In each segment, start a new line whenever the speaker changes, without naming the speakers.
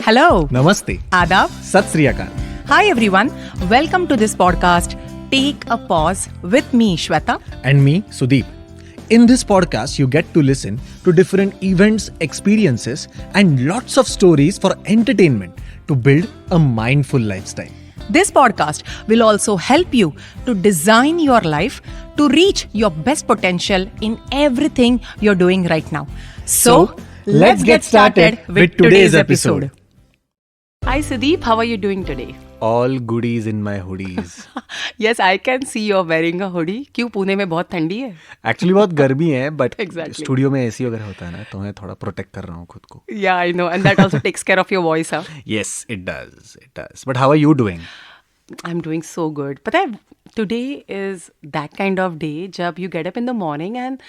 Hello.
Namaste.
Adab.
Sat Sri Akal.
Hi everyone. Welcome to this podcast, Take a Pause, with me, Shweta.
And me, Sudeep. In this podcast, you get to listen to different events, experiences, and lots of stories for entertainment to build a mindful lifestyle.
This podcast will also help you to design your life to reach your best potential in everything you're doing right now. So let's get started with today's episode. Hi Sudeep, how are you doing today?
All goodies in my hoodies.
Yes, I can see you're wearing a hoodie. क्यों पुणे में बहुत ठंडी है?
Actually बहुत गर्मी है, but
Exactly.
Studio में AC वगैरह होता है ना, तो मैं थोड़ा प्रोटेक्ट कर रहा हूँ खुद को.
Yeah, I know, and that also takes care of your voice, huh?
Yes, it does. It does. But how are you doing?
I'm doing so good. But today is that kind of day जब you get up in the morning and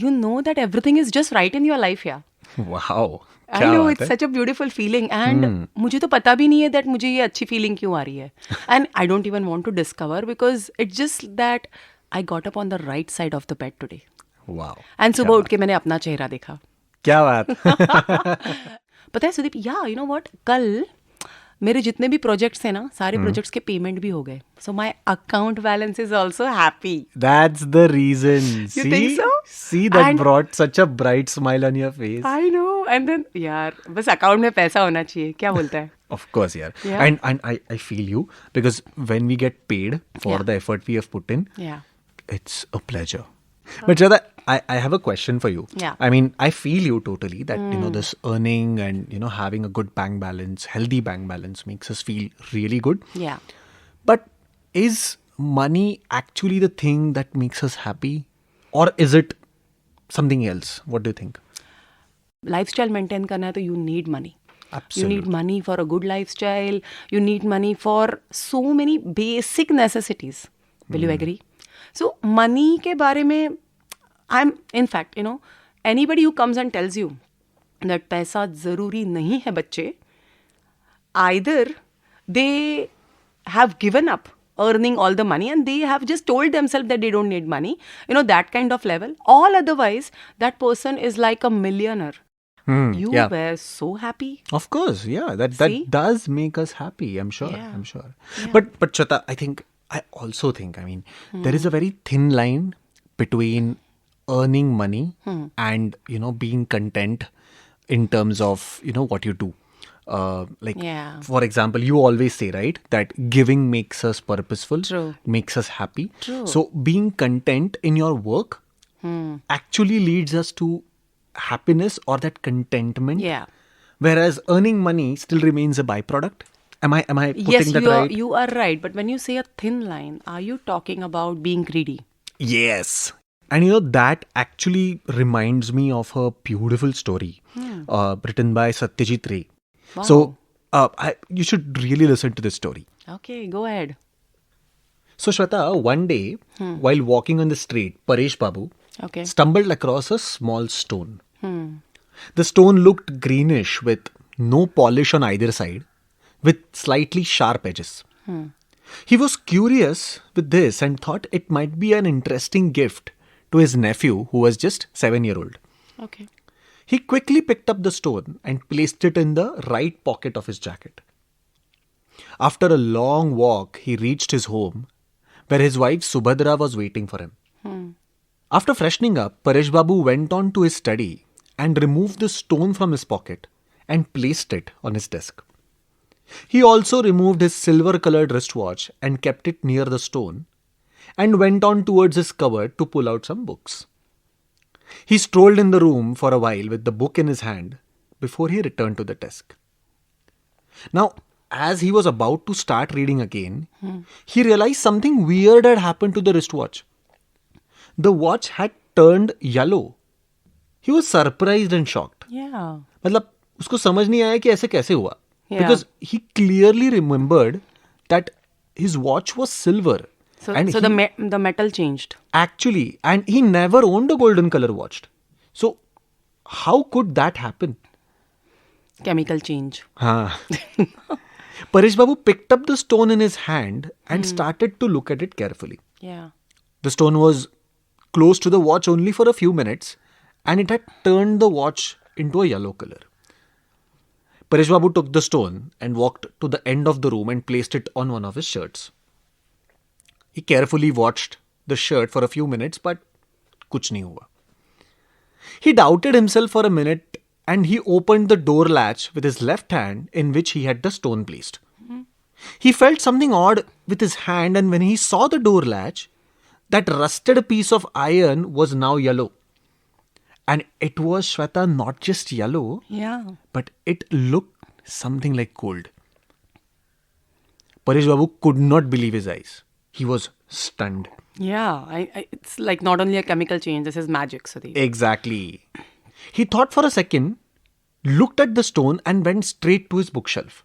you know that everything is just right in your life, yeah.
Wow.
I know, it's such a beautiful feeling and मुझे तो पता भी नहीं है that मुझे ये अच्छी feeling क्यों आ रही है. And I don't even want to discover because it's just that I got up on the right side of the bed today.
Wow.
And सुबह उठ के मैंने अपना चेहरा देखा.
क्या बात?
पता है सुदीप, you know what? कल मेरे जितने भी प्रोजेक्ट्स हैं ना, सारे प्रोजेक्ट्स के पेमेंट भी हो गए. So my account balance is also happy.
That's the reason.
You think so?
See, that
And-
brought such a bright smile on your face.
I know. And then यार बस account में पैसा होना चाहिए. क्या बोलता है?
Of course, yeah.
Yeah.
And I feel you because when we get paid for
Yeah.
the effort we have put in,
Yeah.
it's a pleasure. But Shweta, I have a question for you.
Yeah.
I mean, I feel you totally that, this earning and, having a good bank balance, healthy bank balance makes us feel really good.
Yeah.
But is money actually the thing that makes us happy? Or is it something else? What do you think?
Lifestyle maintain करना है तो you need money.
Absolutely.
You need money for a good lifestyle. You need money for so many basic necessities. Will you agree? So money के बारे में in fact, anybody who comes and tells you that पैसा ज़रूरी नहीं है बच्चे, either they have given up earning all the money and they have just told themselves that they don't need money, that kind of level. All otherwise, that person is like a millionaire. You
yeah.
were so happy.
Of course, yeah. That
See?
does make us happy, I'm sure.
Yeah.
I'm sure.
Yeah.
But Shweta, I also think, there is a very thin line between earning money and, being content in terms of, what you do.
Yeah.
For example, you always say, right, that giving makes us purposeful,
True.
makes us happy.
True.
So being content in your work actually leads us to happiness or that contentment.
Yeah.
Whereas earning money still remains a byproduct. Am I putting
Yes,
that right?
you are right. But when you say a thin line, are you talking about being greedy?
Yes. And that actually reminds me of a beautiful story written by Satyajit Ray.
Wow.
So you should really listen to this story.
Okay, go ahead.
So Shweta, one day while walking on the street, Paresh Babu
Okay.
stumbled across a small stone. The stone looked greenish with no polish on either side, with slightly sharp edges. He was curious with this and thought it might be an interesting gift to his nephew who was just 7-year-old.
Okay.
He quickly picked up the stone and placed it in the right pocket of his jacket. After a long walk, he reached his home where his wife Subhadra was waiting for him. After freshening up, Paresh Babu went on to his study and removed the stone from his pocket and placed it on his desk. He also removed his silver-colored wristwatch and kept it near the stone and went on towards his cupboard to pull out some books. He strolled in the room for a while with the book in his hand before he returned to the desk. Now, as he was about to start reading again, he realized something weird had happened to the wristwatch. The watch had turned yellow. He was surprised and shocked.
Yeah.
मतलब उसको समझ नहीं आया कि ऐसे कैसे हुआ.
Yeah.
Because he clearly remembered that his watch was silver.
So
And
the metal changed.
Actually, and he never owned a golden color watch. So how could that happen?
Chemical change.
Paresh Babu picked up the stone in his hand and started to look at it carefully.
Yeah.
The stone was close to the watch only for a few minutes and it had turned the watch into a yellow color. Paresh Babu took the stone and walked to the end of the room and placed it on one of his shirts. He carefully watched the shirt for a few minutes, but kuch nahi hua. He doubted himself for a minute and he opened the door latch with his left hand in which he had the stone placed. He felt something odd with his hand, and when he saw the door latch, that rusted piece of iron was now yellow. And it was, Shweta, not just yellow,
Yeah.
but it looked something like gold. Paresh Babu could not believe his eyes. He was stunned.
Yeah. It's like not only a chemical change, this is magic, Sudeep.
Exactly. He thought for a second, looked at the stone and went straight to his bookshelf.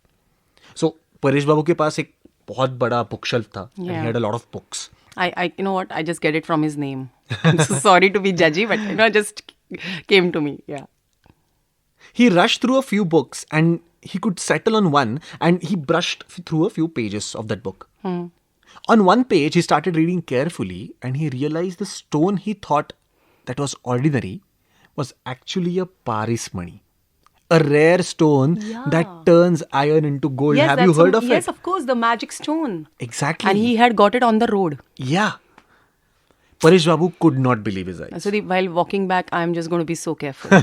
So, Paresh Babu के पास एक बहुत बड़ा bookshelf था. And he
Yeah.
had a lot of books.
You know what? I just get it from his name. I'm so sorry to be judgy, but it just came to me. Yeah.
He rushed through a few books and he could settle on one, and he brushed through a few pages of that book. On one page, he started reading carefully and he realized the stone he thought that was ordinary was actually a Paris money. A rare stone that turns iron into gold.
Yes,
Have you heard of
yes,
it?
of course, the magic stone.
Exactly.
And he had got it on the road.
Yeah. Paresh Babu could not believe his eyes.
So while walking back, I'm just going to be so careful.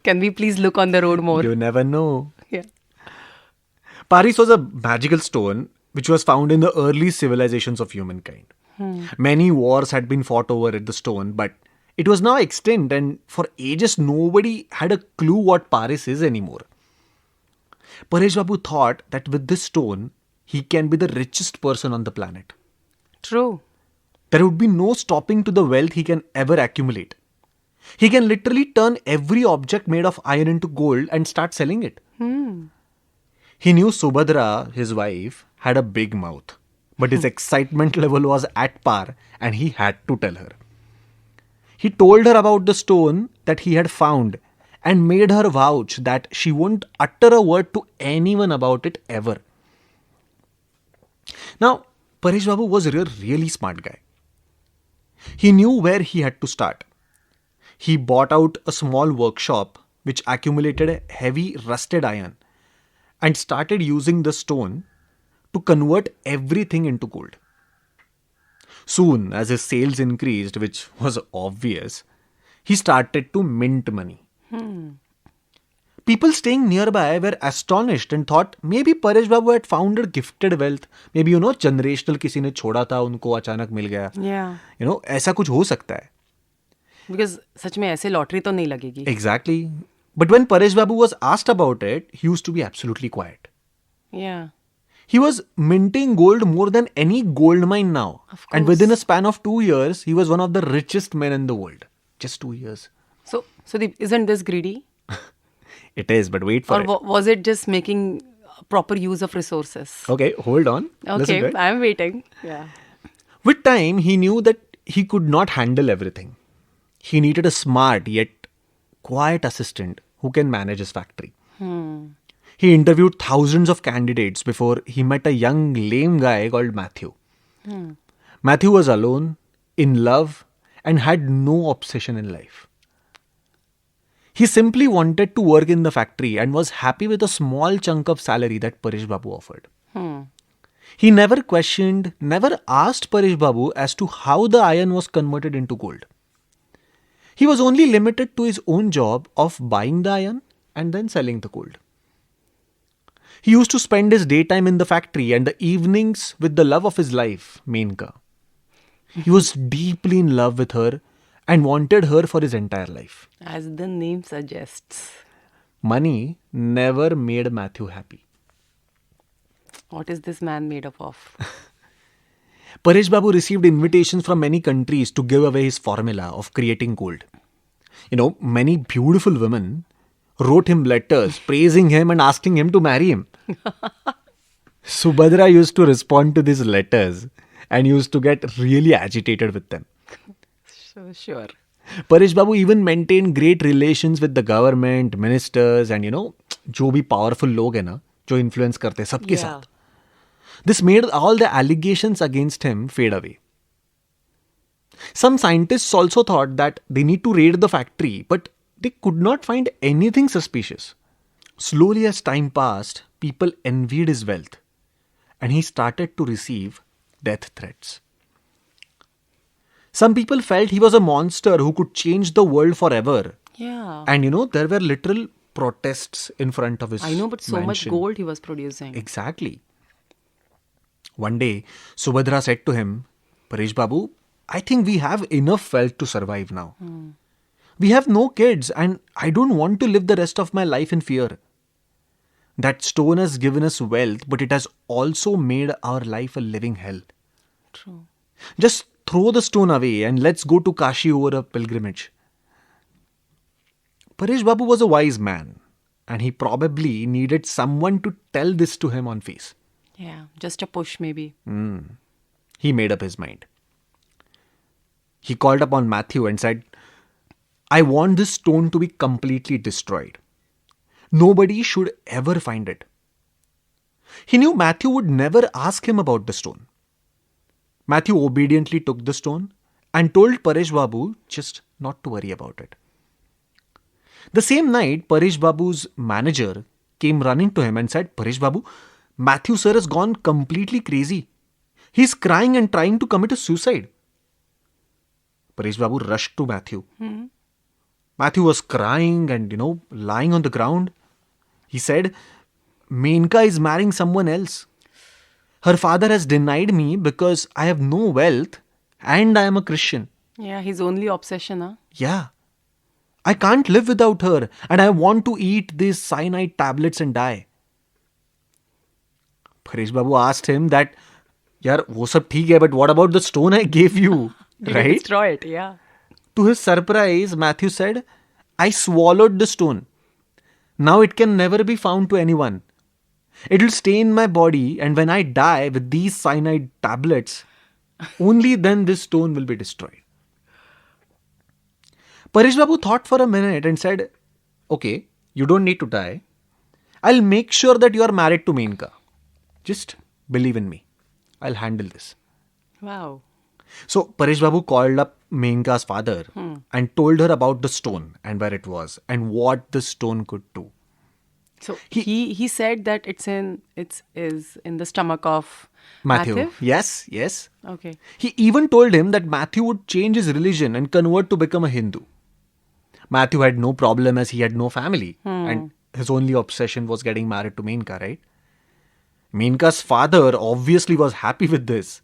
Can we please look on the road more?
You never know.
Yeah.
Paris was a magical stone which was found in the early civilizations of humankind. Many wars had been fought over at the stone, but it was now extinct, and for ages nobody had a clue what Paris is anymore. Paresh Babu thought that with this stone, he can be the richest person on the planet.
True.
There would be no stopping to the wealth he can ever accumulate. He can literally turn every object made of iron into gold and start selling it. He knew Subhadra, his wife, had a big mouth, but his excitement level was at par and he had to tell her. He told her about the stone that he had found and made her vouch that she wouldn't utter a word to anyone about it ever. Now, Paresh Babu was a really smart guy. He knew where he had to start. He bought out a small workshop which accumulated heavy rusted iron and started using the stone to convert everything into gold. Soon, as his sales increased, which was obvious, he started to mint money. People staying nearby were astonished and thought maybe Paresh Babu had found gifted wealth. Maybe, generational किसी ने छोड़ा था, उनको अचानक मिल गया.
Yeah.
ऐसा कुछ हो सकता है.
Because सच में ऐसे लॉटरी तो नहीं लगेगी.
Exactly. But when Paresh Babu was asked about it, he used to be absolutely quiet.
Yeah.
He was minting gold more than any gold mine now.
Of
And
course.
within a span of 2 years, he was one of the richest men in the world. Just 2 years.
So isn't this greedy?
It is, but wait for
Or
it.
was it just making proper use of resources?
Okay, hold on. Listen to
Okay,
it.
I'm waiting. Yeah.
With time, he knew that he could not handle everything. He needed a smart yet quiet assistant who can manage his factory. He interviewed thousands of candidates before he met a young lame guy called Matthew. Matthew was alone, in love, and had no obsession in life. He simply wanted to work in the factory and was happy with a small chunk of salary that Paresh Babu offered. He never questioned, never asked Paresh Babu as to how the iron was converted into gold. He was only limited to his own job of buying the iron and then selling the gold. He used to spend his daytime in the factory and the evenings with the love of his life, Menka. He was deeply in love with her and wanted her for his entire life.
As the name suggests.
Money never made Matthew happy.
What is this man made up of?
Paresh Babu received invitations from many countries to give away his formula of creating gold. Many beautiful women wrote him letters praising him and asking him to marry him. Subhadra used to respond to these letters and used to get really agitated with them.
So sure.
Paresh Babu even maintained great relations with the government, ministers and जो भी powerful लोग हैं ना, जो influence करते हैं सबके साथ. This made all the allegations against him fade away. Some scientists also thought that they need to raid the factory, but they could not find anything suspicious. Slowly, as time passed, people envied his wealth and he started to receive death threats. Some people felt he was a monster who could change the world forever.
Yeah.
And there were literal protests in front of his
I know, but so much
mansion.
gold he was producing.
Exactly. One day, Subhadra said to him, Paresh Babu, I think we have enough wealth to survive now. We have no kids and I don't want to live the rest of my life in fear. That stone has given us wealth, but it has also made our life a living hell.
True.
Just throw the stone away and let's go to Kashi over a pilgrimage. Paresh Babu was a wise man and he probably needed someone to tell this to him on face.
Yeah, just a push maybe.
He made up his mind. He called upon Matthew and said, I want this stone to be completely destroyed. Nobody should ever find it. He knew Matthew would never ask him about the stone. Matthew obediently took the stone and told Paresh Babu just not to worry about it. The same night, Paresh Babu's manager came running to him and said, Paresh Babu, Matthew sir has gone completely crazy. He's crying and trying to commit a suicide. Paresh Babu rushed to Matthew. Matthew was crying and, lying on the ground. He said, Menka is marrying someone else. Her father has denied me because I have no wealth and I am a Christian.
Yeah, his only obsession, huh?
Yeah. I can't live without her and I want to eat these cyanide tablets and die. Paresh Babu asked him that, Yaar, wo sab theek hai, but what about the stone I gave you?
Did
Right?
you destroy it? Yeah.
To his surprise, Matthew said, I swallowed the stone. Now it can never be found to anyone. It will stay in my body and when I die with these cyanide tablets, only then this stone will be destroyed. Paresh Babu thought for a minute and said, okay, you don't need to die. I'll make sure that you are married to Menka. Just believe in me. I'll handle this.
Wow.
So Paresh Babu called up Menka's father and told her about the stone and where it was and what the stone could do.
So he said that it's in the stomach of
Matthew. Yes.
Okay.
He even told him that Matthew would change his religion and convert to become a Hindu. Matthew had no problem as he had no family and his only obsession was getting married to Menka, right? Menka's father obviously was happy with this,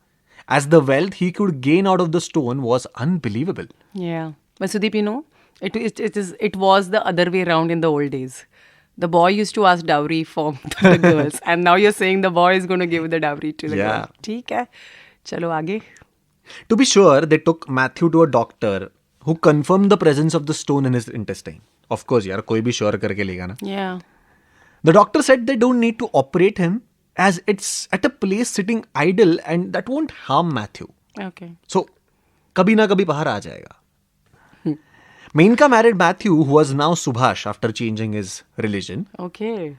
as the wealth he could gain out of the stone was unbelievable.
Yeah. But Sudeep, it was the other way around in the old days. The boy used to ask dowry from the girls, and now you're saying the boy is going to give the dowry to the girl. ठीक है. चलो आगे.
To be sure, they took Matthew to a doctor who confirmed the presence of the stone in his intestine. Of course, यार कोई भी sure करके लेगा ना.
Yeah.
The doctor said they don't need to operate him as it's at a place sitting idle and that won't harm Matthew.
Okay.
So, कभी ना कभी बाहर आ जाएगा. Menka married Matthew, who was now Subhash after changing his religion.
Okay.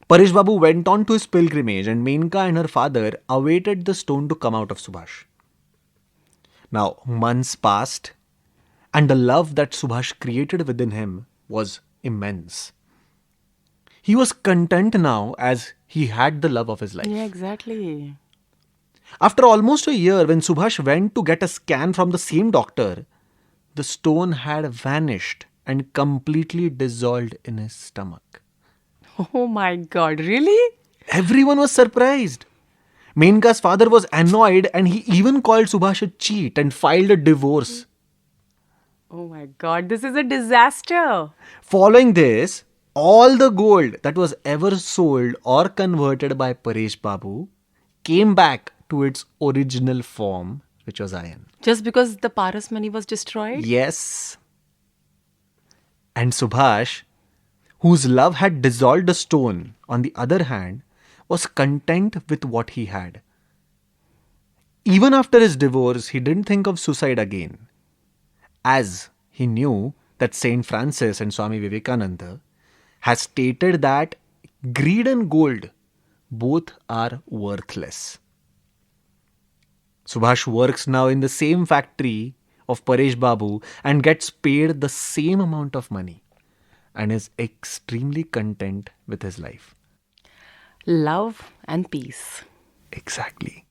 Paresh Babu went on to his pilgrimage and Menka and her father awaited the stone to come out of Subhash. Now, months passed and the love that Subhash created within him was immense. He was content now as he had the love of his life.
Yeah, exactly.
After almost a year, when Subhash went to get a scan from the same doctor, the stone had vanished and completely dissolved in his stomach.
Oh my God, really?
Everyone was surprised. Menka's father was annoyed and he even called Subhash a cheat and filed a divorce.
Oh my God, this is a disaster.
Following this, all the gold that was ever sold or converted by Paresh Babu came back to its original form, which was iron.
Just because the Paras money was destroyed?
Yes. And Subhash, whose love had dissolved the stone, on the other hand, was content with what he had. Even after his divorce, he didn't think of suicide again, as he knew that Saint Francis and Swami Vivekananda has stated that greed and gold both are worthless. Subhash works now in the same factory of Paresh Babu and gets paid the same amount of money. and is extremely content with his life.
Love and peace.
Exactly.